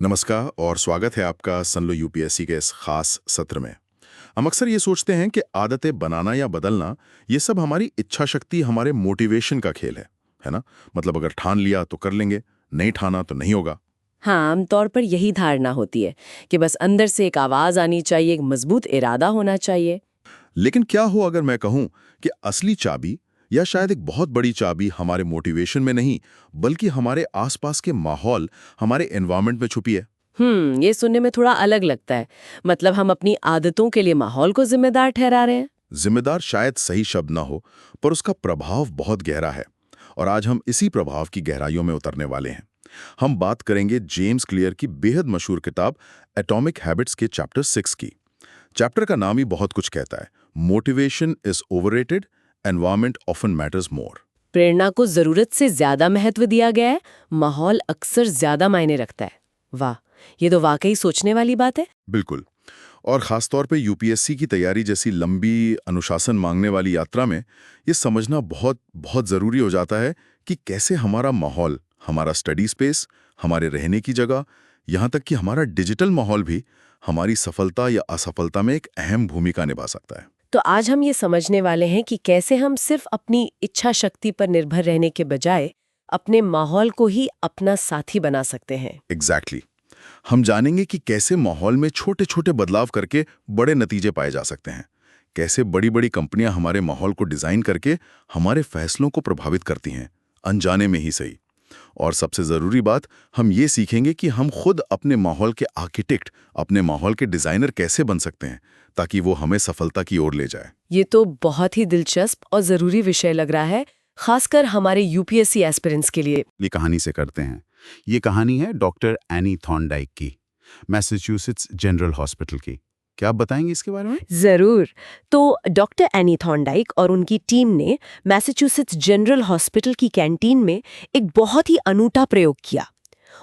नमस्कार और स्वागत है आपका सनलो यूपीएससी के इस खास सत्र में। हम अक्सर ये सोचते हैं कि आदतें बनाना या बदलना ये सब हमारी इच्छा शक्ति, हमारे मोटिवेशन का खेल है ना? मतलब अगर ठान लिया तो कर लेंगे, नहीं ठाना तो नहीं होगा। हाँ, आमतौर पर यही धारणा होती है कि बस अंदर से एक आवाज आनी चाहिए, एक मजबूत इरादा होना चाहिए। लेकिन क्या हो अगर मैं कहूं कि असली चाबी या शायद एक बहुत बड़ी चाबी हमारे मोटिवेशन में नहीं, बल्कि हमारे आसपास के माहौल, हमारे एनवायरनमेंट में छुपी है। ये सुनने में थोड़ा अलग लगता है। मतलब हम अपनी आदतों के लिए माहौल को जिम्मेदार ठहरा रहे हैं। जिम्मेदार शायद सही शब्द ना हो, पर उसका प्रभाव बहुत गहरा है और आज हम इसी प्रभाव की गहराइयों में उतरने वाले हैं। हम बात करेंगे जेम्स क्लियर की बेहद मशहूर किताब एटॉमिक हैबिट्स के चैप्टर 6 की। चैप्टर का नाम ही बहुत कुछ कहता है, motivation is overrated, environment often matters more. प्रेरणा को जरूरत से ज्यादा महत्व दिया गया है, माहौल अक्सर ज्यादा मायने रखता है। वाह, ये तो वाकई सोचने वाली बात है। बिल्कुल। और खासतौर पे यूपीएससी की तैयारी जैसी लंबी अनुशासन मांगने वाली यात्रा में ये समझना बहुत बहुत ज़रूरी हो जाता है कि कैसे हमारा माहौल, हमारा स्टडी स्पेस, हमारे रहने की जगह, यहाँ तक कि हमारा डिजिटल माहौल भी हमारी सफलता या असफलता में एक अहम भूमिका निभा सकता है। तो आज हम ये समझने वाले हैं कि कैसे हम सिर्फ अपनी इच्छा शक्ति पर निर्भर रहने के बजाय अपने माहौल को ही अपना साथी बना सकते हैं। एग्जैक्टली। हम जानेंगे कि कैसे माहौल में छोटे छोटे बदलाव करके बड़े नतीजे पाए जा सकते हैं, कैसे बड़ी बड़ी कंपनियां हमारे माहौल को डिजाइन करके हमारे फैसलों को प्रभावित करती हैं, अनजाने में ही सही। और सबसे जरूरी बात, हम ये सीखेंगे कि हम खुद अपने माहौल के आर्किटेक्ट, अपने माहौल के डिजाइनर कैसे बन सकते हैं ताकि वो हमें सफलता की ओर ले जाए। ये तो बहुत ही दिलचस्प और जरूरी विषय लग रहा है, खासकर हमारे यूपीएससी एस्पिरेंट्स के लिए। ये कहानी से करते हैं। ये कहानी है डॉक्टर एनी थॉर्नडाइक की, मैसाचुसेट्स जनरल हॉस्पिटल की। क्या आप बताएंगे इसके बारे में? जरूर। तो डॉक्टर एनी थॉर्नडाइक और उनकी टीम ने मैसाचुसेट्स जनरल हॉस्पिटल की कैंटीन में एक बहुत ही अनूठा प्रयोग किया।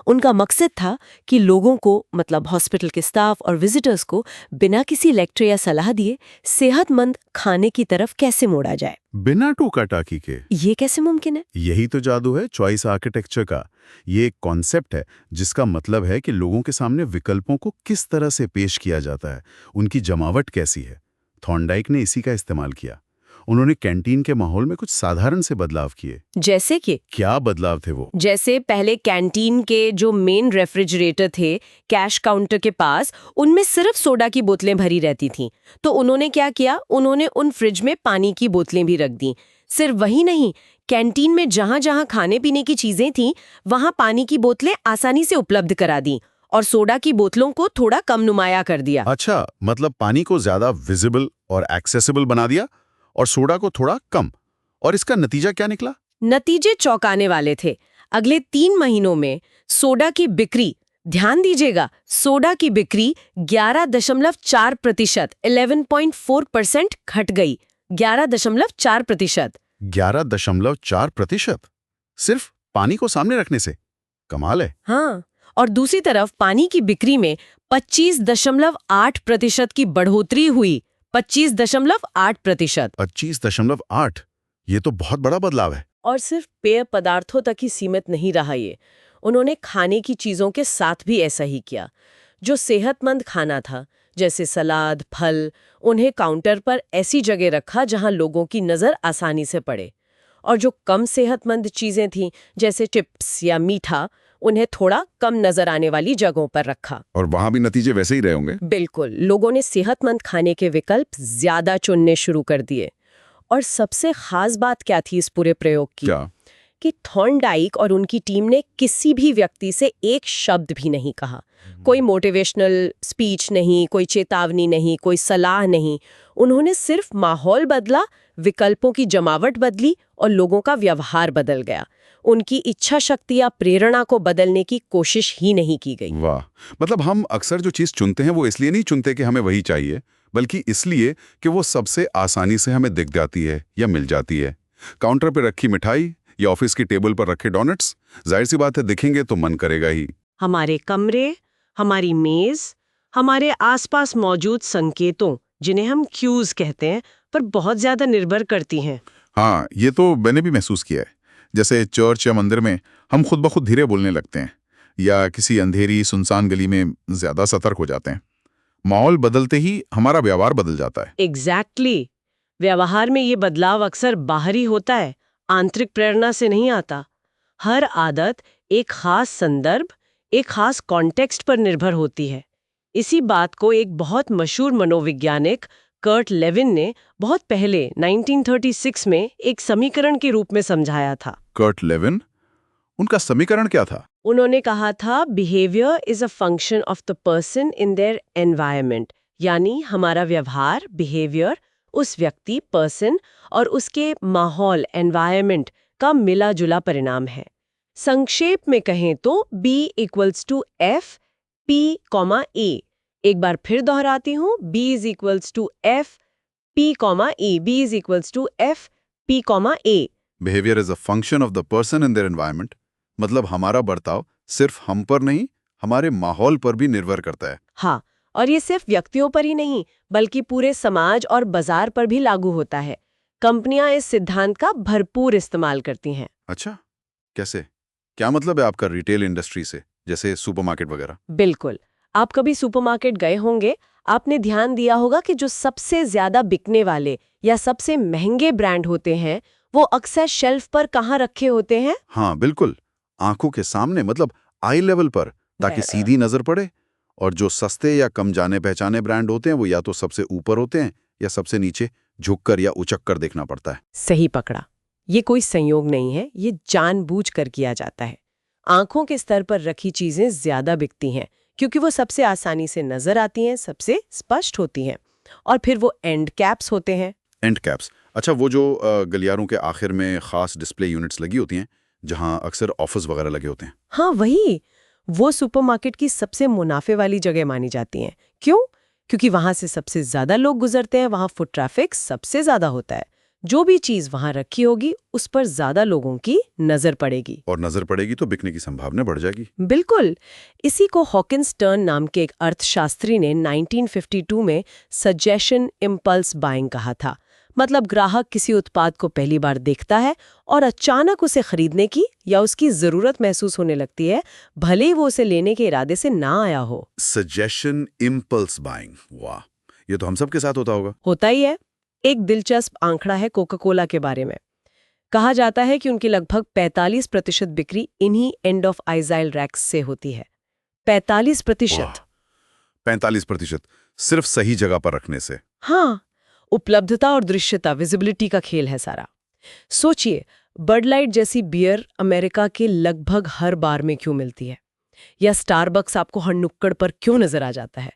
उनका मकसद था कि लोगों को, मतलब हॉस्पिटल के स्टाफ और विजिटर्स को, बिना किसी लेक्चर या सलाह दिए सेहतमंद खाने की तरफ कैसे मोड़ा जाए। बिना टोका टाकी के? ये कैसे मुमकिन है? यही तो जादू है चॉइस आर्किटेक्चर का। ये एक कॉन्सेप्ट है जिसका मतलब है कि लोगों के सामने विकल्पों को किस तरह से पेश किया जाता है, उनकी जमावट कैसी है। थॉर्नडाइक ने इसी का इस्तेमाल किया। उन्होंने कैंटीन के माहौल में कुछ साधारण से बदलाव किए। जैसे कि? क्या बदलाव थे वो? जैसे पहले कैंटीन के जो मेन रेफ्रिजरेटर थे, कैश काउंटर के पास, उनमें सिर्फ सोडा की बोतलें भरी रहती थीं। तो उन्होंने क्या किया, उन्होंने उन फ्रिज में पानी की बोतलें भी रख दी। सिर्फ वही नहीं, कैंटीन में जहां जहां खाने पीने की चीजें थीं, वहां पानी की बोतलें आसानी से उपलब्ध करा दी और सोडा की बोतलों को थोड़ा कम नुमाया कर दिया। अच्छा, मतलब पानी को ज्यादा विजिबल और एक्सेसिबल बना दिया और सोडा को थोड़ा कम। और इसका नतीजा क्या निकला? नतीजे चौंकाने वाले थे। अगले 3 महीनों में सोडा की बिक्री, ध्यान दीजिएगा, सोडा की बिक्री 11.4%, 11.4% घट गई। 11.4%। 11.4%? सिर्फ पानी को सामने रखने से? कमाल है। हाँ, और दूसरी तरफ पानी की बिक्री में 25.8% की बढ़ोतरी हुई। 25.8%। 25.8? ये तो बहुत बड़ा बदलाव है। और सिर्फ पेय पदार्थों तक ही सीमित नहीं रहा ये। उन्होंने खाने की चीजों के साथ भी ऐसा ही किया। जो सेहतमंद खाना था, जैसे सलाद, फल, उन्हें काउंटर पर ऐसी जगह रखा जहां लोगों की नजर आसानी से पड़े। और जो कम सेहतमंद चीजें थीं, जैसे चिप्स या मीठा, उन्हें थोड़ा कम नजर आने वाली जगहों पर रखा। और वहां भी नतीजे वैसे ही रहे होंगे। बिल्कुल, लोगों ने सेहतमंद खाने के विकल्प ज्यादा चुनने शुरू कर दिए। और सबसे खास बात क्या थी इस पूरे प्रयोग की? क्या? कि थॉर्नडाइक और उनकी टीम ने किसी भी व्यक्ति से एक शब्द भी नहीं कहा। कोई मोटिवेशनल स्पीच नहीं, कोई चेतावनी नहीं, कोई सलाह नहीं। उन्होंने सिर्फ माहौल बदला, विकल्पों की जमावट बदली और लोगों का व्यवहार बदल गया। उनकी इच्छा शक्ति या प्रेरणा को बदलने की कोशिश ही नहीं की गई। वाह, मतलब हम अक्सर जो चीज चुनते हैं वो इसलिए नहीं चुनते कि हमें वही चाहिए, बल्कि इसलिए कि वो सबसे आसानी से हमें दिख जाती है या मिल जाती है। काउंटर पे रखी मिठाई या ऑफिस की टेबल पर रखे डोनट्स, जाहिर सी बात है दिखेंगे तो मन करेगा ही। हमारे कमरे, हमारी मेज, हमारे आसपास मौजूद संकेतों, जिन्हें हम क्यूज कहते हैं, पर बहुत ज्यादा निर्भर करती हैं। हाँ, ये तो मैंने भी महसूस किया है। जैसे चर्च या मंदिर में हम खुद ब खुद धीरे बोलने लगते हैं, या किसी अंधेरी सुनसान गली में ज्यादा सतर्क हो जाते हैं। माहौल बदलते ही हमारा व्यवहार बदल जाता है। एग्जैक्टली व्यवहार में ये बदलाव अक्सर बाहरी होता है, आंतरिक प्रेरणा से नहीं आता। हर आदत एक खास संदर्भ, एक खास कॉन्टेक्स्ट पर निर्भर होती है। इसी बात को एक बहुत मशहूर मनोवैज्ञानिक कर्ट लेविन ने बहुत पहले 1936 में एक समीकरण के रूप में समझाया था। कर्ट लेविन, उनका समीकरण क्या था? उन्होंने कहा था behaviour is a function of the person in their environment, यानी हमारा व्यवहार, बिहेवियर उस व्यक्ति, पर्सन और उसके माहौल, एनवायरनमेंट का मिला जुला परिणाम है। संक्षेप में कहें तो B = F P, A। एक बार फिर दोहराती हूं, B = F P, E। B = F P, A। Behaviour is a function of the person in their environment, मतलब हमारा बर्ताव सिर्फ हम पर नहीं, हमारे माहौल पर भी निर्भर करता है। हाँ, और ये सिर्फ व्यक्तियों पर ही नहीं, बल्कि पूरे समाज और बाजार पर भी लागू होता है। कंपनियां इस सिद्धांत का भरपूर इस्तेमाल करती हैं। अच्छा, कैसे? क्या मतलब है आपका रिटेल इंडस्ट्री से, जैसे सुपरमार्केट वगैरह? बिल्कुल, आप कभी सुपरमार्केट गए होंगे, आपने ध्यान दिया होगा कि जो सबसे ज्यादा बिकने वाले या सबसे महंगे ब्रांड होते हैं, वो अक्सर शेल्फ पर कहाँ रखे होते हैं? हाँ बिल्कुल, आंखों के सामने, मतलब आई लेवल पर, ताकि सीधी नजर पड़े। और जो सस्ते या कम जाने पहचाने ब्रांड होते हैं वो या तो सबसे ऊपर होते हैं या सबसे नीचे झुककर या उचक देखना पड़ता है। सही पकड़ा। ये कोई संयोग नहीं है, ये जानबूझकर किया जाता है। आंखों के स्तर पर रखी चीजें ज्यादा बिकती हैं क्योंकि वो सबसे आसानी से नजर आती हैं, सबसे स्पष्ट होती हैं। और फिर वो एंड कैप्स होते हैं। एंड कैप्स, अच्छा, वो जो गलियारों के आखिर में खास डिस्प्ले यूनिट्स लगी होती हैं जहां अक्सर ऑफिस वगैरह लगे होते हैं। हाँ, वही। वो सुपरमार्केट की सबसे मुनाफे वाली जगह मानी जाती हैं। क्यों? क्योंकि वहां से सबसे ज्यादा लोग गुजरते हैं, वहां फुट ट्रैफिक सबसे ज्यादा होता है। जो भी चीज वहां रखी होगी उस पर ज्यादा लोगों की नजर पड़ेगी, और नजर पड़ेगी तो बिकने की संभावना बढ़ जाएगी। बिल्कुल। इसी को हॉकिंस टर्न नाम के एक अर्थशास्त्री ने 1952 में सजेशन इम्पल्स बाइंग कहा था। मतलब ग्राहक किसी उत्पाद को पहली बार देखता है और अचानक उसे खरीदने की या उसकी जरूरत महसूस होने लगती है, भले ही वो उसे लेने के इरादे से ना आया हो। सजेशन इम्पल्स बाइंग, वाह, ये तो हम सब के साथ होता होगा। होता ही है। एक दिलचस्प आंकड़ा है कोका कोला के बारे में। कहा जाता है कि उनकी लगभग 45% बिक्री इन्हीं एंड ऑफ आइजाइल रैक्स से होती है। 45%। 45% सिर्फ सही जगह पर रखने से। हाँ, उपलब्धता और दृश्यता, विजिबिलिटी का खेल है सारा। सोचिए, बड लाइट जैसी बियर अमेरिका के लगभग हर बार में क्यों मिलती है, या स्टारबक्स आपको हर नुक्कड़ पर क्यों नजर आ जाता है?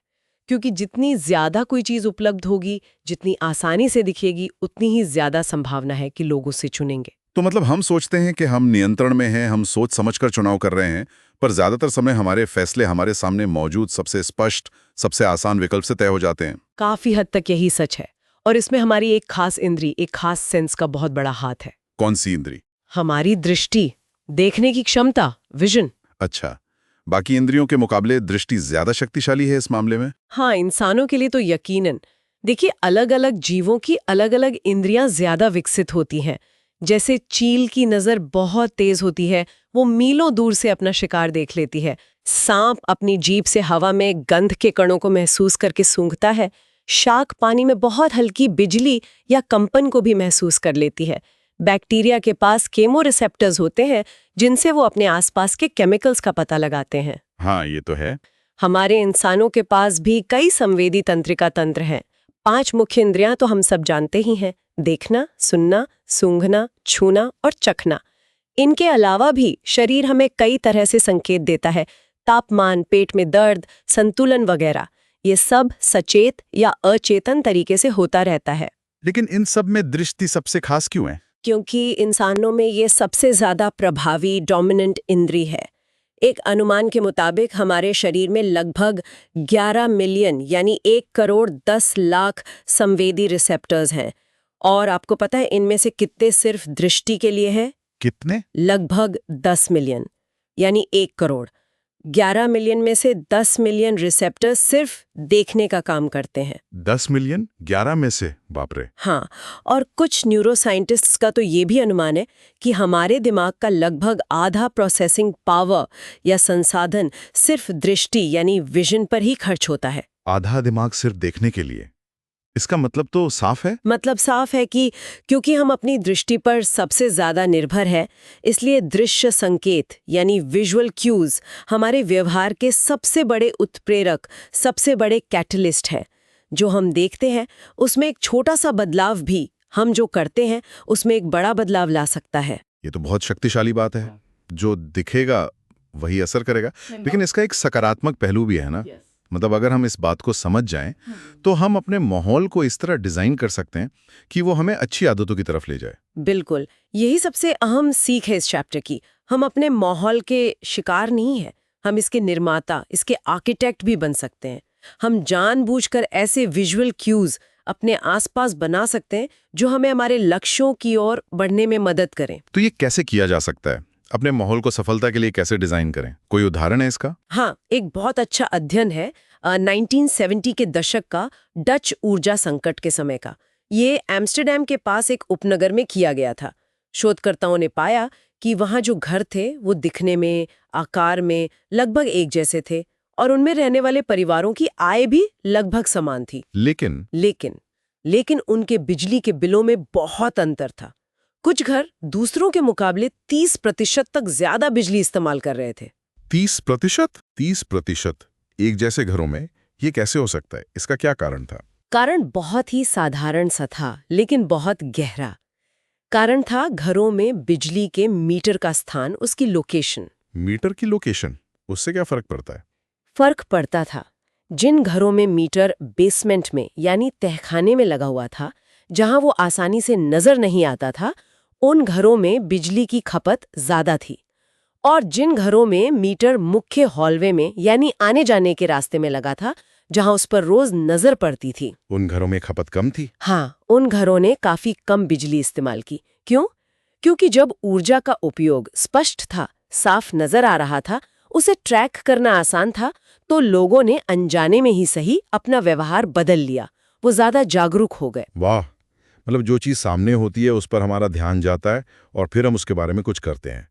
क्योंकि जितनी ज्यादा कोई चीज उपलब्ध होगी, जितनी आसानी से दिखेगी, उतनी ही ज्यादा संभावना है कि लोग उसे चुनेंगे। तो मतलब हम सोचते हैं कि हम नियंत्रण में हैं, हम सोच समझकर चुनाव कर रहे हैं, पर ज्यादातर समय हमारे फैसले हमारे सामने मौजूद सबसे स्पष्ट, सबसे आसान विकल्प से तय हो जाते हैं। काफी हद तक यही सच है। और इसमें हमारी एक खास इंद्री, एक खास सेंस का बहुत बड़ा हाथ है। कौन सी इंद्री? हमारी दृष्टि, देखने की क्षमता, विजन। अच्छा, बाकी इंद्रियों के मुकाबले दृष्टि ज्यादा शक्तिशाली है इस मामले में? हाँ, इंसानों के लिए तो यकीनन। देखिए, अलग अलग जीवों की अलग अलग इंद्रियां ज्यादा विकसित होती हैं। जैसे चील की नजर बहुत तेज होती है, वो मीलों दूर से अपना शिकार देख लेती है। सांप अपनी जीभ से हवा में गंध के कणों को महसूस करके सूंघता है। शार्क पानी में बहुत हल्की बिजली या कंपन को भी महसूस कर लेती है। बैक्टीरिया के पास केमोरिसेप्टर्स होते हैं जिनसे वो अपने आसपास के केमिकल्स का पता लगाते हैं। हाँ, ये तो है। हमारे इंसानों के पास भी कई संवेदी तंत्रिका तंत्र हैं। 5 मुख्य इंद्रियां तो हम सब जानते ही हैं: देखना, सुनना, सूंघना, छूना और चखना। इनके अलावा भी शरीर हमें कई तरह से संकेत देता है: तापमान, पेट में दर्द, संतुलन वगैरह। ये सब सचेत या अचेतन तरीके से होता रहता है। लेकिन इन सब में दृष्टि सबसे खास क्यों है? क्योंकि इंसानों में ये सबसे ज्यादा प्रभावी डोमिनेंट इंद्री है। एक अनुमान के मुताबिक हमारे शरीर में लगभग 11 मिलियन यानी 1 करोड़ 10 लाख संवेदी रिसेप्टर्स हैं। और आपको पता है इनमें से कितने सिर्फ दृष्टि के लिए हैं? कितने? लगभग 10 मिलियन यानी 1 करोड़। 11 मिलियन में से 10 मिलियन रिसेप्टर्स सिर्फ देखने का काम करते हैं। 10 मिलियन 11 में से, बाप रे। हाँ, और कुछ न्यूरोसाइंटिस्ट्स का तो ये भी अनुमान है कि हमारे दिमाग का लगभग आधा प्रोसेसिंग पावर या संसाधन सिर्फ दृष्टि यानी विजन पर ही खर्च होता है। आधा दिमाग सिर्फ देखने के लिए। इसका मतलब तो साफ है। मतलब साफ है कि क्योंकि हम अपनी दृष्टि पर सबसे ज्यादा निर्भर है, इसलिए दृश्य संकेत यानी विजुअल क्यूज हमारे व्यवहार के सबसे बड़े उत्प्रेरक, सबसे बड़े कैटलिस्ट है। जो हम देखते हैं उसमें एक छोटा सा बदलाव भी हम जो करते हैं उसमें एक बड़ा बदलाव ला सकता है। ये तो बहुत शक्तिशाली बात है। जो दिखेगा वही असर करेगा। लेकिन इसका एक सकारात्मक पहलू भी है ना। मतलब अगर हम इस बात को समझ जाएं तो हम अपने माहौल को इस तरह डिजाइन कर सकते हैं कि वो हमें अच्छी आदतों की तरफ ले जाए। बिल्कुल, यही सबसे अहम सीख है इस चैप्टर की। हम अपने माहौल के शिकार नहीं है, हम इसके निर्माता, इसके आर्किटेक्ट भी बन सकते हैं। हम जानबूझकर ऐसे विजुअल क्यूज अपने आसपास बना सकते हैं जो हमें हमारे लक्ष्यों की ओर बढ़ने में मदद करें। तो ये कैसे किया जा सकता है? अपने माहौल को सफलता के लिए कैसे डिजाइन करें? कोई उदाहरण है इसका? हाँ, एक बहुत अच्छा अध्ययन है 1970 के दशक का डच ऊर्जा संकट के समय का। ये एम्स्टर्डम के पास एक उपनगर में किया गया था। शोधकर्ताओं ने पाया कि वहाँ जो घर थे वो दिखने में, आकार में लगभग एक जैसे थे और उनमें रहने वाले परिवारों की आय भी लगभग समान थी। लेकिन उनके बिजली के बिलों में बहुत अंतर था। कुछ घर दूसरों के मुकाबले 30% तक ज्यादा बिजली इस्तेमाल कर रहे थे। 30%? 30% एक जैसे घरों में ये कैसे हो सकता है? इसका क्या कारण था? कारण बहुत ही साधारण सा था, लेकिन बहुत गहरा। कारण था घरों में बिजली के मीटर का स्थान, उसकी लोकेशन। मीटर की लोकेशन, उससे क्या फर्क पड़ता है? फर्क पड़ता था। जिन घरों में मीटर बेसमेंट में यानी तहखाने में लगा हुआ था, जहां वो आसानी से नजर नहीं आता था, उन घरों में बिजली की खपत ज्यादा थी। और जिन घरों में मीटर मुख्य हॉलवे में यानी आने जाने के रास्ते में लगा था, जहां उस पर रोज नजर पड़ती थी, उन घरों में खपत कम थी। हाँ, उन घरों ने काफी कम बिजली इस्तेमाल की। क्यों? क्योंकि जब ऊर्जा का उपयोग स्पष्ट था, साफ नजर आ रहा था, उसे ट्रैक करना आसान था, तो लोगों ने अनजाने में ही सही अपना व्यवहार बदल लिया। वो ज्यादा जागरूक हो गए। वाह, मतलब जो चीज सामने होती है उस पर हमारा ध्यान जाता है और फिर हम उसके बारे में कुछ करते हैं।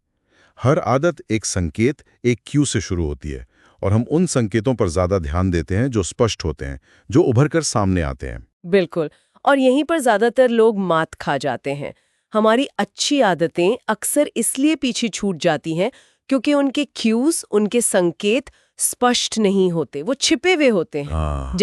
हर आदत एक संकेत, एक क्यू से शुरू होती है और हम उन संकेतों पर ज्यादा ध्यान देते हैं जो स्पष्ट होते हैं, जो उभर कर सामने आते हैं। बिल्कुल, और यहीं पर ज्यादातर लोग मात खा जाते हैं। हमारी अच्छी आदतें अक्सर इसलिए पीछे छूट जाती हैं क्योंकि उनके क्यूज, उनके संकेत स्पष्ट नहीं होते, वो छिपे हुए होते हैं।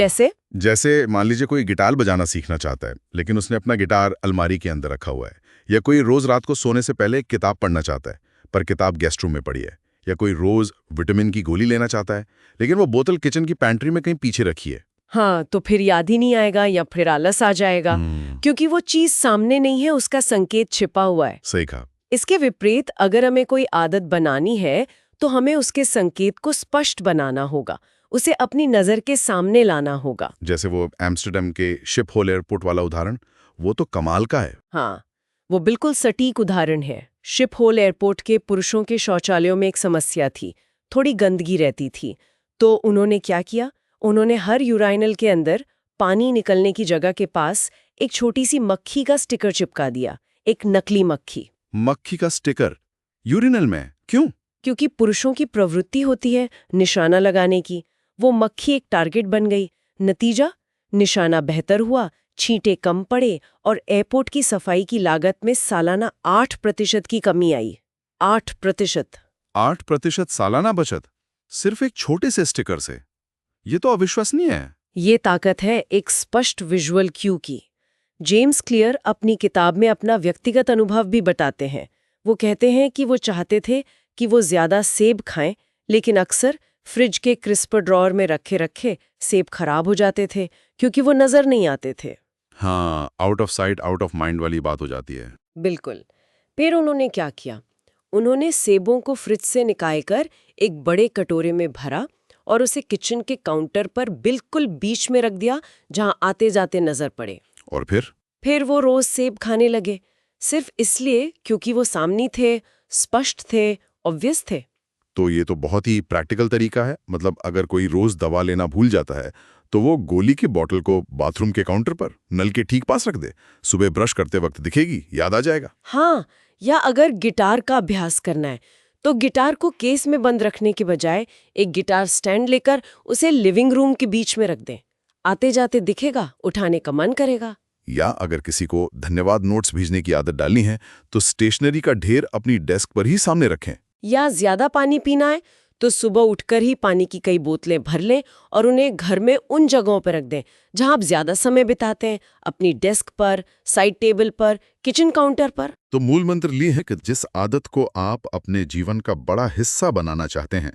जैसे मान लीजिए कोई गिटार बजाना सीखना चाहता है, लेकिन उसने अपना गिटार अलमारी के अंदर रखा हुआ है। या कोई रोज रात को सोने से पहले एक किताब पढ़ना चाहता है, पर किताब गेस्ट रूम में पड़ी है। या कोई रोज विटामिन की गोली लेना चाहता है, लेकिन वो बोतल किचन की पैंट्री में कहीं पीछे रखी है। हाँ, तो फिर याद ही नहीं आएगा या फिर आलस आ जाएगा, क्योंकि वो चीज सामने नहीं है, उसका संकेत छिपा हुआ है। सही कहा। इसके विपरीत अगर हमें कोई आदत बनानी है तो हमें उसके संकेत को स्पष्ट बनाना होगा, उसे अपनी नजर के सामने लाना होगा। जैसे वो एम्स्टर्डम के शिप होल एयरपोर्ट वाला उदाहरण, वो तो कमाल का है। हाँ, वो बिल्कुल सटीक उदाहरण है। शिप होल एयरपोर्ट के पुरुषों के शौचालयों में एक समस्या थी, थोड़ी गंदगी रहती थी। तो उन्होंने क्या किया? उन्होंने हर यूराइनल के अंदर पानी निकलने की जगह के पास एक छोटी सी मक्खी का स्टिकर चिपका दिया, एक नकली मक्खी। मक्खी का स्टिकर यूरिनल में? क्यों? क्योंकि पुरुषों की प्रवृत्ति होती है निशाना लगाने की। वो मक्खी एक टारगेट बन गई। नतीजा, निशाना बेहतर हुआ, छींटे कम पड़े और एयरपोर्ट की सफाई की लागत में सालाना 8% की कमी आई। 8%। 8% सालाना बचत सिर्फ एक छोटे से स्टिकर से? ये तो अविश्वसनीय है। ये ताकत है एक स्पष्ट विजुअल क्यू की। जेम्स क्लियर अपनी किताब में अपना व्यक्तिगत अनुभव भी बताते हैं। वो कहते हैं कि वो चाहते थे कि वो ज्यादा सेब खाएं, लेकिन अक्सर फ्रिज के क्रिस्पर ड्रॉअर में रखे रखे सेब खराब हो जाते थे क्योंकि वो नजर नहीं आते थे। हाँ, out of sight out of mind वाली बात हो जाती है। बिल्कुल। फिर उन्होंने क्या किया? उन्होंने सेबों को फ्रिज से निकाल कर एक बड़े कटोरे में भरा और उसे किचन के काउंटर पर बिल्कुल बीच में रख दिया, जहां आते जाते नजर पड़े। और फिर वो रोज सेब खाने लगे, सिर्फ इसलिए क्योंकि वो सामने थे, स्पष्ट थे, ऑब्वियस थे। तो ये तो बहुत ही प्रैक्टिकल तरीका है। मतलब अगर कोई रोज दवा लेना भूल जाता है तो वो गोली की बोतल को बाथरूम के काउंटर पर नल के ठीक पास रख दे। सुबह ब्रश करते वक्त दिखेगी, याद आ जाएगा। हाँ, या अगर गिटार का अभ्यास करना है तो गिटार को केस में बंद रखने के बजाय एक गिटार स्टैंड लेकर उसे लिविंग रूम के बीच में रख दें। आते जाते दिखेगा, उठाने का मन करेगा। या अगर किसी को धन्यवाद नोट्स भेजने की आदत डालनी है तो स्टेशनरी का ढेर अपनी डेस्क पर ही सामने रखें। या ज्यादा पानी पीना है तो सुबह उठकर ही पानी की कई बोतलें भर लें और उन्हें घर में उन जगहों पर रख दें जहां आप ज्यादा समय बिताते हैं, अपनी डेस्क पर, साइड टेबल पर, किचन काउंटर पर। तो मूल मंत्र ये है कि जिस आदत को आप अपने जीवन का बड़ा हिस्सा बनाना चाहते हैं,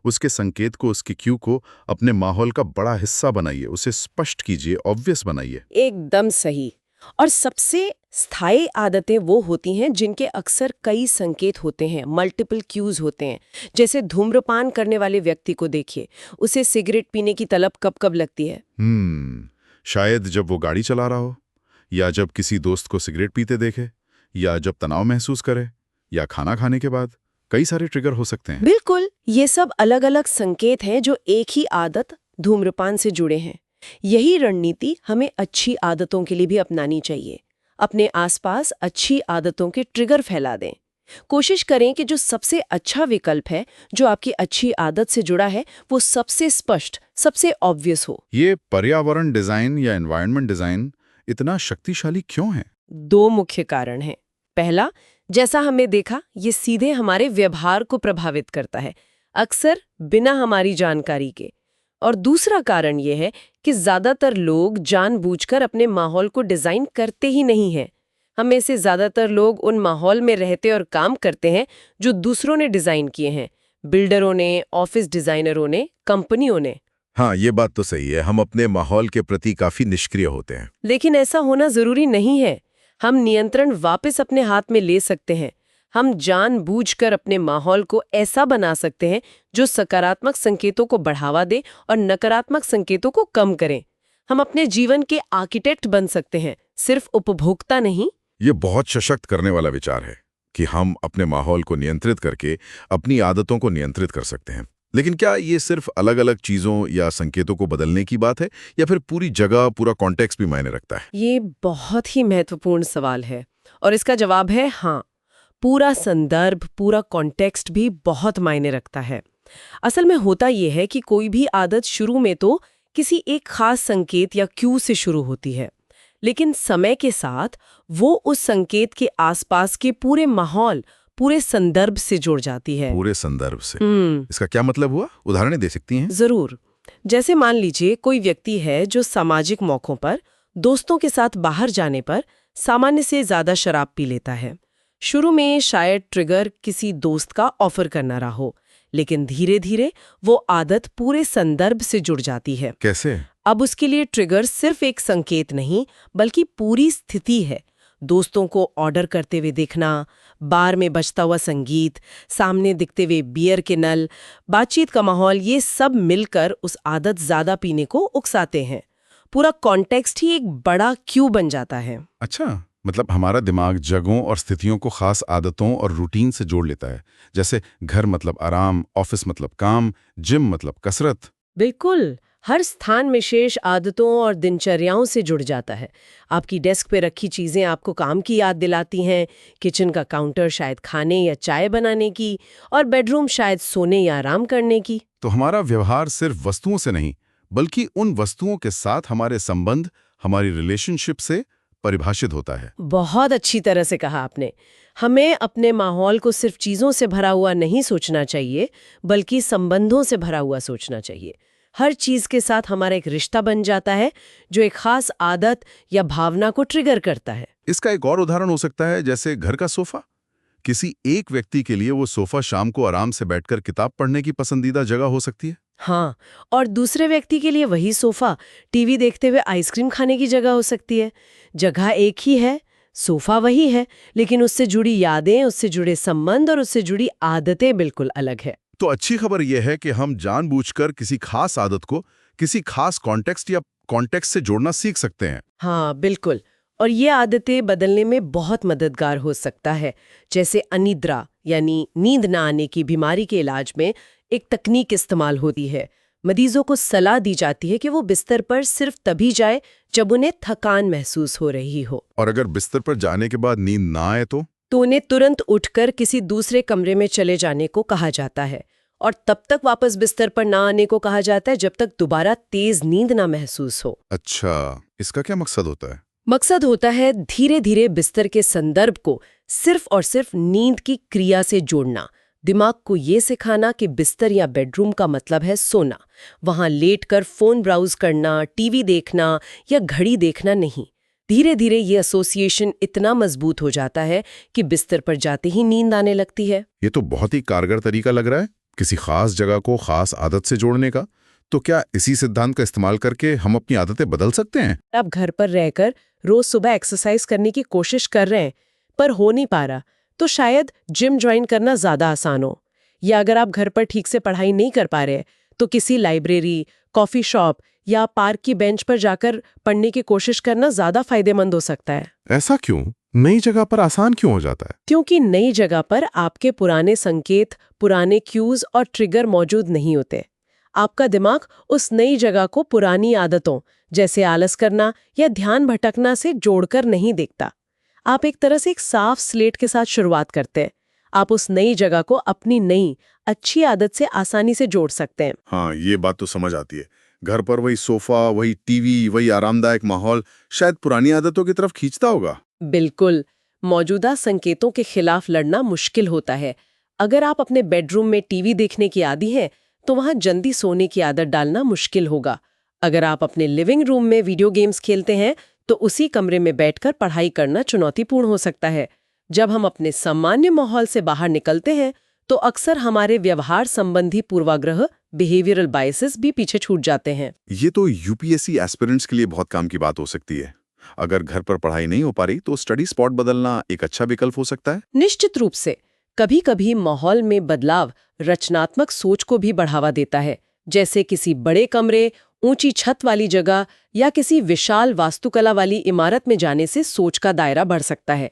उसके संकेत को, उसके क्यू को अपने माहौल का बड़ा हिस्सा बनाइए, उसे स्पष्ट कीजिए, ऑब्वियस बनाइए। एकदम सही। और सबसे स्थायी आदतें वो होती हैं जिनके अक्सर कई संकेत होते हैं, मल्टीपल क्यूज होते हैं। जैसे धूम्रपान करने वाले व्यक्ति को देखिए, उसे सिगरेट पीने की तलब कब कब लगती है। शायद जब वो गाड़ी चला रहा हो, या जब किसी दोस्त को सिगरेट पीते देखे, या जब तनाव महसूस करे, या खाना खाने के बाद। कई सारे ट्रिगर हो सकते हैं। बिल्कुल, ये सब अलग अलग संकेत हैं जो एक ही आदत, धूम्रपान से जुड़े हैं। यही रणनीति हमें अच्छी आदतों के लिए भी अपनानी चाहिए। अपने आसपास अच्छी आदतों के ट्रिगर फैला दें। कोशिश करें कि जो सबसे अच्छा विकल्प है, जो आपकी अच्छी आदत से जुड़ा है, वो सबसे स्पष्ट, सबसे ऑब्वियस हो। ये पर्यावरण डिजाइन या एनवायरनमेंट डिजाइन इतना शक्तिशाली क्यों है? 2 मुख्य कारण हैं। पहला, जैसा हमने देखा, ये सीधे हमारे व्यवहार को प्रभावित करता है, अक्सर बिना हमारी जानकारी के। और दूसरा कारण ये है कि ज्यादातर लोग जानबूझकर अपने माहौल को डिजाइन करते ही नहीं हैं। हम में से ज्यादातर लोग उन माहौल में रहते और काम करते हैं जो दूसरों ने डिजाइन किए हैं, बिल्डरों ने, ऑफिस डिजाइनरों ने, कंपनियों ने। हाँ, ये बात तो सही है। हम अपने माहौल के प्रति काफी निष्क्रिय होते हैं। लेकिन ऐसा होना जरूरी नहीं है। हम नियंत्रण वापस अपने हाथ में ले सकते हैं। हम जानबूझकर अपने माहौल को ऐसा बना सकते हैं जो सकारात्मक संकेतों को बढ़ावा दे और नकारात्मक संकेतों को कम करें। हम अपने जीवन के आर्किटेक्ट बन सकते हैं, सिर्फ उपभोक्ता नहीं। ये बहुत सशक्त करने वाला विचार है कि हम अपने माहौल को नियंत्रित करके अपनी आदतों को नियंत्रित कर सकते हैं। लेकिन क्या ये सिर्फ अलग अलग चीजों या संकेतों को बदलने की बात है, या फिर पूरी जगह, पूरा कॉन्टेक्स्ट भी मायने रखता है? ये बहुत ही महत्वपूर्ण सवाल है और इसका जवाब है हाँ। पूरा संदर्भ, पूरा कॉन्टेक्स्ट भी बहुत मायने रखता है। असल में होता यह है कि कोई भी आदत शुरू में तो किसी एक खास संकेत या क्यू से शुरू होती है, लेकिन समय के साथ वो उस संकेत के आसपास के पूरे माहौल, पूरे संदर्भ से जुड़ जाती है। पूरे संदर्भ से? इसका क्या मतलब हुआ? उदाहरण दे सकती हैं? जरूर। जैसे मान लीजिए कोई व्यक्ति है जो सामाजिक मौकों पर, दोस्तों के साथ बाहर जाने पर सामान्य से ज्यादा शराब पी लेता है। शुरू में शायद ट्रिगर किसी दोस्त का ऑफर करना रहा हो, लेकिन धीरे धीरे वो आदत पूरे संदर्भ से जुड़ जाती है। कैसे? अब उसके लिए ट्रिगर सिर्फ एक संकेत नहीं, बल्कि पूरी स्थिति है। दोस्तों को ऑर्डर करते हुए देखना, बार में बजता हुआ संगीत, सामने दिखते हुए बियर के नल, बातचीत का माहौल, ये सब मिलकर उस आदत ज्यादा पीने को उकसाते हैं। पूरा कॉन्टेक्स्ट ही एक बड़ा क्यू बन जाता है। अच्छा, मतलब हमारा दिमाग जगहों और स्थितियों को खास आदतों और रूटीन से जोड़ लेता है। जैसे घर मतलब आराम, ऑफिस मतलब काम, जिम मतलब कसरत। बिल्कुल, हर स्थान विशेष आदतों और दिनचर्याओं से जुड़ जाता है। आपकी डेस्क पे रखी चीजें आपको काम की याद दिलाती हैं, किचन का काउंटर शायद खाने या चाय बनाने की, और बेडरूम शायद सोने या आराम करने की। तो हमारा व्यवहार सिर्फ वस्तुओं से नहीं, बल्कि उन वस्तुओं के साथ हमारे संबंध, हमारी रिलेशनशिप से परिभाषित होता है। बहुत अच्छी तरह से कहा आपने। हमें अपने माहौल को सिर्फ चीजों से भरा हुआ नहीं सोचना चाहिए, बल्कि संबंधों से भरा हुआ सोचना चाहिए। हर चीज के साथ हमारा एक रिश्ता बन जाता है जो एक खास आदत या भावना को ट्रिगर करता है। इसका एक और उदाहरण हो सकता है, जैसे घर का सोफा। किसी एक व्यक्ति के लिए वो सोफा शाम को आराम से बैठकर किताब पढ़ने की पसंदीदा जगह हो सकती है। हाँ, और दूसरे व्यक्ति के लिए वही सोफा टीवी देखते हुए आइसक्रीम खाने की जगह हो सकती है। जगह एक ही है, सोफा वही है, लेकिन उससे जुड़ी यादें, उससे जुड़े संबंध और उससे जुड़ी आदतें बिल्कुल अलग है। तो अच्छी खबर यह है कि हम जानबूझकर किसी खास आदत को किसी खास कॉन्टेक्स्ट या कॉन्टेक्स्ट से जोड़ना सीख सकते हैं। हाँ, बिल्कुल। और ये आदतें बदलने में बहुत मददगार हो सकता है, जैसे अनिद्रा यानी नींद ना आने की बीमारी के इलाज में एक तकनीक इस्तेमाल होती है। मरीजों को सलाह दी जाती है कि वो बिस्तर पर सिर्फ तभी जाए जब उन्हें थकान महसूस हो रही हो। और अगर बिस्तर पर जाने के बाद नींद ना आए तो उन्हें तुरंत उठकर किसी दूसरे कमरे में चले जाने को कहा जाता है और तब तक वापस बिस्तर पर ना आने को कहा जाता है जब तक दोबारा तेज नींद ना महसूस हो। अच्छा, इसका क्या मकसद होता है? मकसद होता है धीरे धीरे बिस्तर के संदर्भ को सिर्फ और सिर्फ नींद की क्रिया से जोड़ना, दिमाग को ये सिखाना कि बिस्तर या बेडरूम का मतलब है सोना, वहां लेटकर फोन ब्राउज करना, टीवी देखना या घड़ी देखना नहीं। धीरे धीरे ये एसोसिएशन इतना मजबूत हो जाता है कि बिस्तर पर जाते ही नींद आने लगती है। ये तो बहुत ही कारगर तरीका लग रहा है, किसी खास जगह को खास आदत से जोड़ने का। तो क्या इसी सिद्धांत का इस्तेमाल करके हम अपनी आदतें बदल सकते हैं? आप घर पर रहकर रोज सुबह एक्सरसाइज करने की कोशिश कर रहे हैं पर हो नहीं पा रहा, तो शायद जिम ज्वाइन करना ज्यादा आसान हो। या अगर आप घर पर ठीक से पढ़ाई नहीं कर पा रहे तो किसी लाइब्रेरी, कॉफी शॉप या पार्क की बेंच पर जाकर पढ़ने की कोशिश करना ज्यादा फायदेमंद हो सकता है। ऐसा क्यों? नई जगह पर आसान क्यों हो जाता है? क्योंकि नई जगह पर आपके पुराने संकेत, पुराने क्यूज और ट्रिगर मौजूद नहीं होते। आपका दिमाग उस नई जगह को पुरानी आदतों जैसे आलस करना या ध्यान भटकना से जोड़कर नहीं देखता। आप एक तरह से एक साफ स्लेट के साथ शुरुआत करते हैं। आप उस नई जगह को अपनी नई अच्छी आदत से आसानी से जोड़ सकते हैं। हाँ, ये बात तो समझ आती है। घर पर वही सोफा, वही टीवी, वही आरामदायक माहौल शायद पुरानी आदतों की तरफ खींचता होगा। बिल्कुल, मौजूदा संकेतों के खिलाफ लड़ना मुश्किल होता है। अगर आप अपने बेडरूम में टीवी देखने की आदी हैं, तो वहां जल्दी सोने की आदत डालना मुश्किल होगा। अगर आप अपने लिविंग रूम में वीडियो गेम्स खेलते हैं, तो उसी कमरे में बैठकर पढ़ाई करना चुनौतीपूर्ण हो सकता है। जब हम अपने सामान्य माहौल से बाहर निकलते हैं, तो अक्सर हमारे व्यवहार संबंधी पूर्वाग्रह, बिहेवियरल बायसेस भी पीछे छूट जाते हैं। ये तो यूपीएससी एस्पिरेंट्स के लिए बहुत काम की बात हो सकती है। अगर घर पर पढ़ाई नहीं हो पा रही तो स्टडी स्पॉट बदलना एक अच्छा विकल्प हो सकता है। निश्चित रूप से कभी-कभी माहौल में बदलाव रचनात्मक सोच को भी बढ़ावा देता है, जैसे किसी बड़े कमरे, ऊंची छत वाली जगह या किसी विशाल वास्तुकला वाली इमारत में जाने से सोच का दायरा बढ़ सकता है।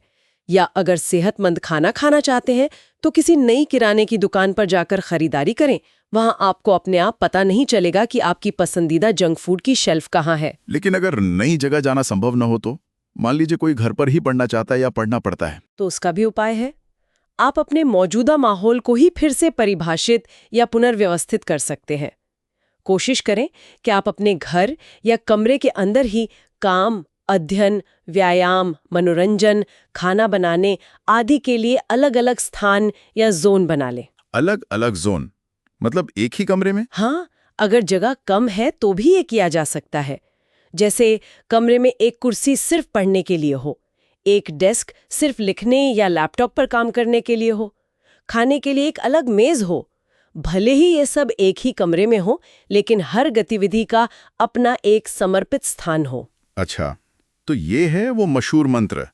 या अगर सेहतमंद खाना खाना चाहते हैं तो किसी नई किराने की दुकान पर जाकर खरीदारी करें। वहां आपको अपने आप पता नहीं चलेगा कि आपकी पसंदीदा जंक फूड की शेल्फ कहाँ है। लेकिन अगर नई जगह जाना संभव न हो तो मान लीजिए कोई घर पर ही पढ़ना चाहता है या पढ़ना पड़ता है, तो उसका भी उपाय है। आप अपने मौजूदा माहौल को ही फिर से परिभाषित या पुनर्व्यवस्थित कर सकते हैं। कोशिश करें कि आप अपने घर या कमरे के अंदर ही काम, अध्ययन, व्यायाम, मनोरंजन, खाना बनाने आदि के लिए अलग-अलग स्थान या जोन बना लें। अलग अलग जोन मतलब एक ही कमरे में? हाँ, अगर जगह कम है तो भी ये किया जा सकता है। जैसे कमरे में एक कुर्सी सिर्फ पढ़ने के लिए हो, एक डेस्क सिर्फ लिखने या लैपटॉप पर काम करने के लिए हो, खाने के लिए एक अलग मेज हो। भले ही ये सब एक ही कमरे में हो, लेकिन हर गतिविधि का अपना एक समर्पित स्थान हो। अच्छा, तो ये है वो मशहूर मंत्र,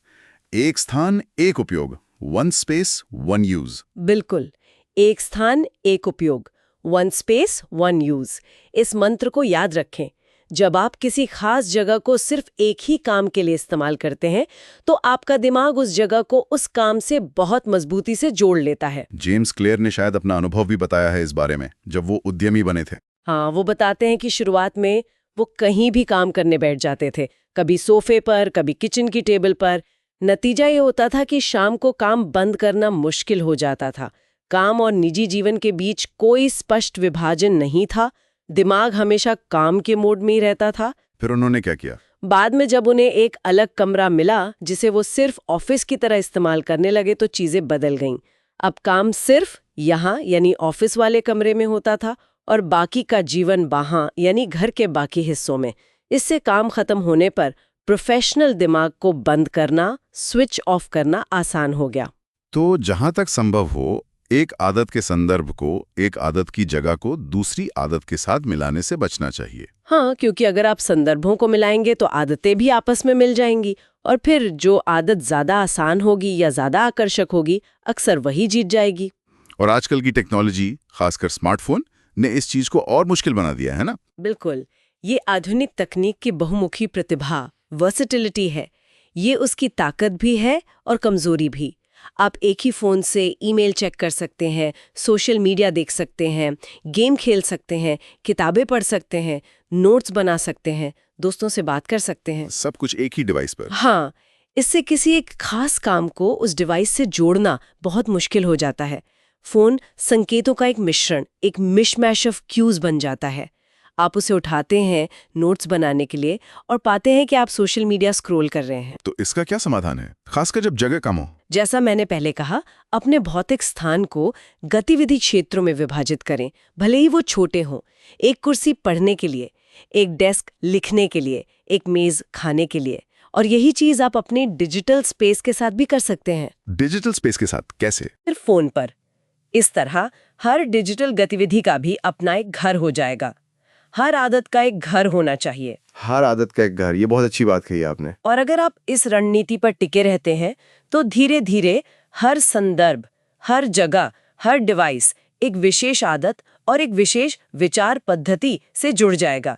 एक स्थान एक उपयोग, वन स्पेस वन यूज। बिल्कुल, एक स्थान एक उपयोग, वन स्पेस वन यूज। इस मंत्र को याद रखें। जब आप किसी खास जगह को सिर्फ एक ही काम के लिए इस्तेमाल करते हैं, तो आपका दिमाग उस जगह को उस काम से बहुत मजबूती से जोड़ लेता है। जेम्स क्लियर ने शायद अपना अनुभव भी बताया है इस बारे में, जब वो उद्यमी बने थे। हाँ, वो बताते हैं कि शुरुआत में वो कहीं भी काम करने बैठ जाते थे, कभी सोफे पर, कभी किचन की टेबल पर। नतीजा ये होता था कि शाम को काम बंद करना मुश्किल हो जाता था। काम और निजी जीवन के बीच कोई स्पष्ट विभाजन नहीं था। दिमाग हमेशा काम के मोड में ही रहता था। फिर उन्होंने क्या किया? बाद में जब उन्हें एक अलग कमरा मिला जिसे वो सिर्फ ऑफिस की तरह इस्तेमाल करने लगे, तो चीजें बदल गईं। अब काम सिर्फ यहाँ यानी ऑफिस वाले कमरे में होता था और बाकी का जीवन वहां यानी घर के बाकी हिस्सों में। इससे काम खत्म होने पर प्रोफेशनल दिमाग को बंद करना, स्विच ऑफ करना आसान हो गया। तो जहां तक संभव हो, एक आदत के संदर्भ को, एक आदत की जगह को दूसरी आदत के साथ मिलाने से बचना चाहिए। हाँ, क्योंकि अगर आप संदर्भों को मिलाएंगे तो आदतें भी आपस में मिल जाएंगी और फिर जो आदत ज्यादा आसान होगी या ज्यादा आकर्षक होगी, अक्सर वही जीत जाएगी। और आजकल की टेक्नोलॉजी, खासकर स्मार्टफोन, ने इस चीज को और मुश्किल बना दिया है ना? बिल्कुल, ये आधुनिक तकनीक की बहुमुखी प्रतिभा, वर्सेटिलिटी है। ये उसकी ताकत भी है और कमजोरी भी। आप एक ही फ़ोन से ईमेल चेक कर सकते हैं, सोशल मीडिया देख सकते हैं, गेम खेल सकते हैं, किताबें पढ़ सकते हैं, नोट्स बना सकते हैं, दोस्तों से बात कर सकते हैं। सब कुछ एक ही डिवाइस पर। हाँ, इससे किसी एक खास काम को उस डिवाइस से जोड़ना बहुत मुश्किल हो जाता है। फ़ोन संकेतों का एक मिश्रण, एक मिशमैश ऑफ क्यूज़ बन जाता है। आप उसे उठाते हैं नोट्स बनाने के लिए और पाते हैं कि आप सोशल मीडिया स्क्रॉल कर रहे हैं। तो इसका क्या समाधान है, खासकर जब जगह कम हो? जैसा मैंने पहले कहा, अपने भौतिक स्थान को गतिविधि क्षेत्रों में विभाजित करें, भले ही वो छोटे हों। एक कुर्सी पढ़ने के लिए, एक डेस्क लिखने के लिए, एक मेज खाने के लिए। और यही चीज आप अपने डिजिटल स्पेस के साथ भी कर सकते हैं। डिजिटल स्पेस के साथ कैसे? सिर्फ फोन पर। इस तरह हर डिजिटल गतिविधि का भी अपना एक घर हो जाएगा। हर आदत का एक घर होना चाहिए। हर आदत का एक घर, ये बहुत अच्छी बात कही आपने। और अगर आप इस रणनीति पर टिके रहते हैं तो धीरे धीरे हर संदर्भ, हर जगह, हर डिवाइस एक विशेष आदत और एक विशेष विचार पद्धति से जुड़ जाएगा।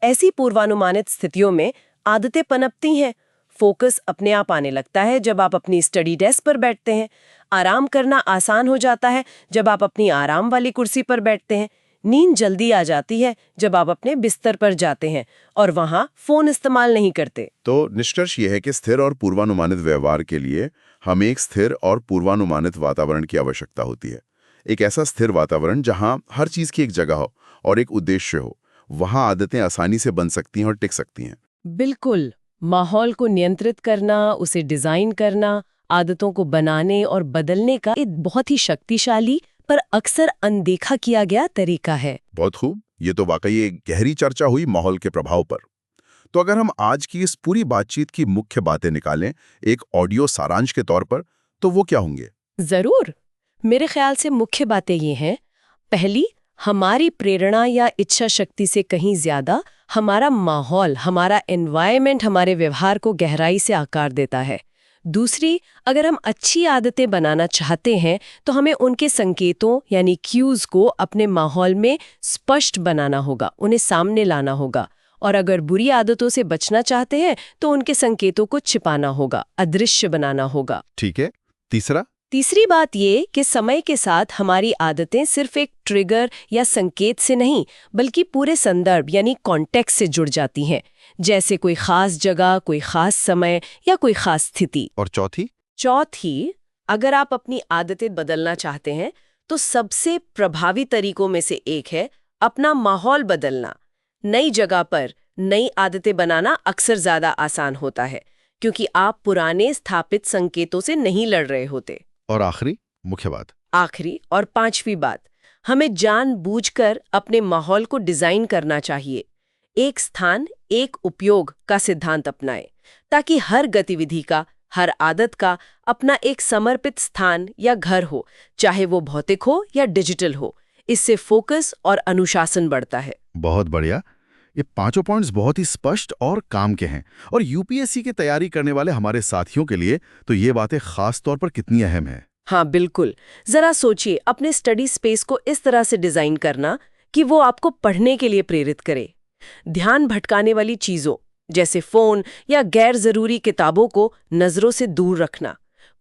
ऐसी पूर्वानुमानित स्थितियों में आदतें पनपती हैं। फोकस अपने आप आने लगता है जब आप अपनी स्टडी डेस्क पर बैठते हैं। आराम करना आसान हो जाता है जब आप अपनी आराम वाली कुर्सी पर बैठते हैं। नींद जल्दी आ जाती है जब आप अपने बिस्तर पर जाते हैं और वहां फोन इस्तेमाल नहीं करते। तो निष्कर्ष ये है कि स्थिर और पूर्वानुमानित व्यवहार के लिए हमें एक स्थिर और पूर्वानुमानित वातावरण की आवश्यकता होती है। एक ऐसा स्थिर वातावरण जहां हर चीज की एक जगह हो और एक उद्देश्य हो। वहां आदतें आसानी से बन सकती हैं और टिक सकती हैं। बिल्कुल। माहौल को नियंत्रित करना, उसे डिजाइन करना, आदतों को बनाने और बदलने का एक बहुत ही शक्तिशाली पर अक्सर अनदेखा किया गया तरीका है। बहुत खूब। ये तो वाकई एक गहरी चर्चा हुई माहौल के प्रभाव पर। तो अगर हम आज की इस पूरी बातचीत की मुख्य बातें निकालें एक ऑडियो सारांश के तौर पर, तो वो क्या होंगे? जरूर। मेरे ख्याल से मुख्य बातें ये हैं। पहली, हमारी प्रेरणा या इच्छा शक्ति से कहीं ज्यादा हमारा माहौल, हमारा एनवायरनमेंट हमारे व्यवहार को गहराई से आकार देता है। दूसरी, अगर हम अच्छी आदतें बनाना चाहते हैं तो हमें उनके संकेतों यानी क्यूज को अपने माहौल में स्पष्ट बनाना होगा, उन्हें सामने लाना होगा। और अगर बुरी आदतों से बचना चाहते हैं तो उनके संकेतों को छिपाना होगा, अदृश्य बनाना होगा। ठीक है। तीसरा? तीसरी बात ये कि समय के साथ हमारी आदतें सिर्फ एक ट्रिगर या संकेत से नहीं बल्कि पूरे संदर्भ यानी कॉन्टेक्स्ट से जुड़ जाती हैं, जैसे कोई खास जगह, कोई खास समय या कोई खास स्थिति। और चौथी, अगर आप अपनी आदतें बदलना चाहते हैं तो सबसे प्रभावी तरीकों में से एक है अपना माहौल बदलना। नई जगह पर नई आदतें बनाना अक्सर ज्यादा आसान होता है क्योंकि आप पुराने स्थापित संकेतों से नहीं लड़ रहे होते। और आखिरी मुख्य बात? आखिरी और पांचवी बात, हमें जानबूझकर अपने माहौल को डिजाइन करना चाहिए। एक स्थान एक उपयोग का सिद्धांत अपनाएं ताकि हर गतिविधि का, हर आदत का अपना एक समर्पित स्थान या घर हो, चाहे वो भौतिक हो या डिजिटल हो। इससे फोकस और अनुशासन बढ़ता है। बहुत बढ़िया। ये पांचों पॉइंट्स बहुत ही स्पष्ट और काम के हैं और यूपीएससी की तैयारी करने वाले हमारे साथियों के लिए तो ये बातें खास तौर पर कितनी अहम हैं। हाँ बिल्कुल। जरा सोचिए अपने स्टडी स्पेस को इस तरह से डिजाइन करना कि वो आपको पढ़ने के लिए प्रेरित करे। ध्यान भटकाने वाली चीजों जैसे फोन या गैर जरूरी किताबों को नजरों से दूर रखना,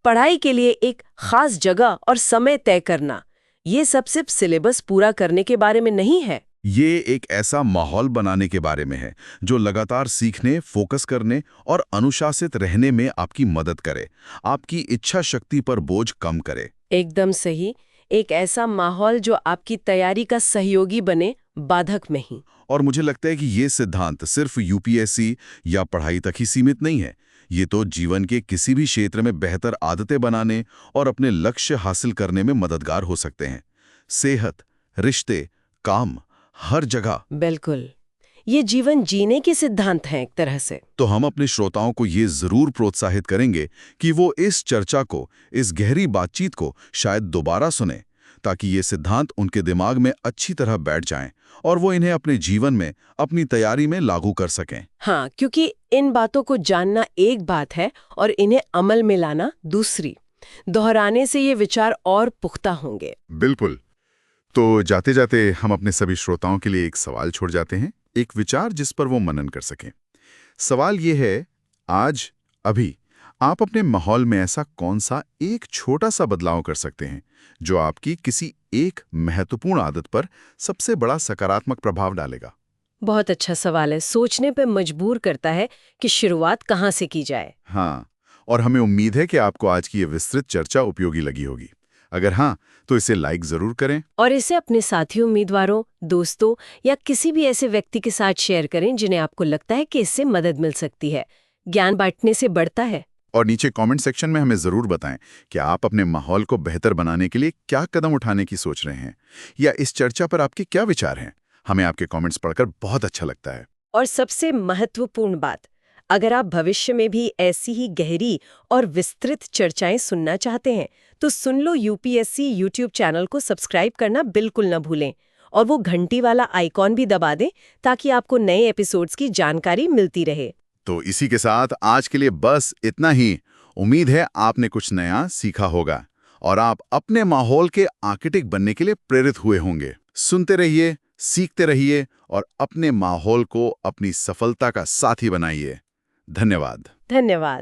पढ़ाई के लिए एक खास जगह और समय तय करना, ये सब सिर्फ सिलेबस पूरा करने के बारे में नहीं है। ये एक ऐसा माहौल बनाने के बारे में है जो लगातार सीखने, फोकस करने और अनुशासित रहने में आपकी मदद करे, आपकी इच्छा शक्ति पर बोझ कम करे। एकदम सही। एक ऐसा माहौल जो आपकी तैयारी का सहयोगी बने, बाधक नहीं। और मुझे लगता है कि ये सिद्धांत सिर्फ यूपीएससी या पढ़ाई तक ही सीमित नहीं है। ये तो जीवन के किसी भी क्षेत्र में बेहतर आदतें बनाने और अपने लक्ष्य हासिल करने में मददगार हो सकते हैं। सेहत, रिश्ते, काम, हर जगह। बिल्कुल। ये जीवन जीने के सिद्धांत हैं एक तरह से। तो हम अपने श्रोताओं को ये जरूर प्रोत्साहित करेंगे कि वो इस चर्चा को, इस गहरी बातचीत को शायद दोबारा सुने, ताकि ये सिद्धांत उनके दिमाग में अच्छी तरह बैठ जाएं और वो इन्हें अपने जीवन में, अपनी तैयारी में लागू कर सकें। हाँ, क्योंकि इन बातों को जानना एक बात है और इन्हें अमल में लाना दूसरी। दोहराने से ये विचार और पुख्ता होंगे। बिल्कुल। तो जाते जाते हम अपने सभी श्रोताओं के लिए एक सवाल छोड़ जाते हैं, एक विचार जिस पर वो मनन कर सकें। सवाल ये है, आज, अभी आप अपने माहौल में ऐसा कौन सा एक छोटा सा बदलाव कर सकते हैं जो आपकी किसी एक महत्वपूर्ण आदत पर सबसे बड़ा सकारात्मक प्रभाव डालेगा? बहुत अच्छा सवाल है। सोचने पे मजबूर करता है कि शुरुआत कहाँ से की जाए। हाँ, और हमें उम्मीद है कि आपको आज की ये विस्तृत चर्चा उपयोगी लगी होगी। अगर हाँ, तो इसे लाइक जरूर करें। और इसे अपने साथी उम्मीदवारों, दोस्तों या किसी भी ऐसे व्यक्ति के साथ शेयर करें जिन्हें आपको लगता है कि इससे मदद मिल सकती है। ज्ञान बांटने से बढ़ता है। और नीचे कमेंट सेक्शन में हमें जरूर बताएं कि आप अपने माहौल को बेहतर बनाने के लिए क्या कदम उठाने की सोच रहे हैं, या इस चर्चा पर आपके क्या विचार हैं। हमें आपके कमेंट्स पढ़कर बहुत अच्छा लगता है। और सबसे महत्वपूर्ण बात, अगर आप भविष्य में भी ऐसी ही गहरी और विस्तृत चर्चाएं सुनना चाहते हैं तो सुन लो यूपीएससी यूट्यूब चैनल को सब्सक्राइब करना बिल्कुल न भूलें और वो घंटी वाला आइकॉन भी दबा दें ताकि आपको नए एपिसोड्स की जानकारी मिलती रहे। तो इसी के साथ आज के लिए बस इतना ही। उम्मीद है आपने कुछ नया सीखा होगा और आप अपने माहौल के आर्किटेक्ट बनने के लिए प्रेरित हुए होंगे। सुनते रहिए, सीखते रहिए और अपने माहौल को अपनी सफलता का साथी बनाइए। धन्यवाद। धन्यवाद।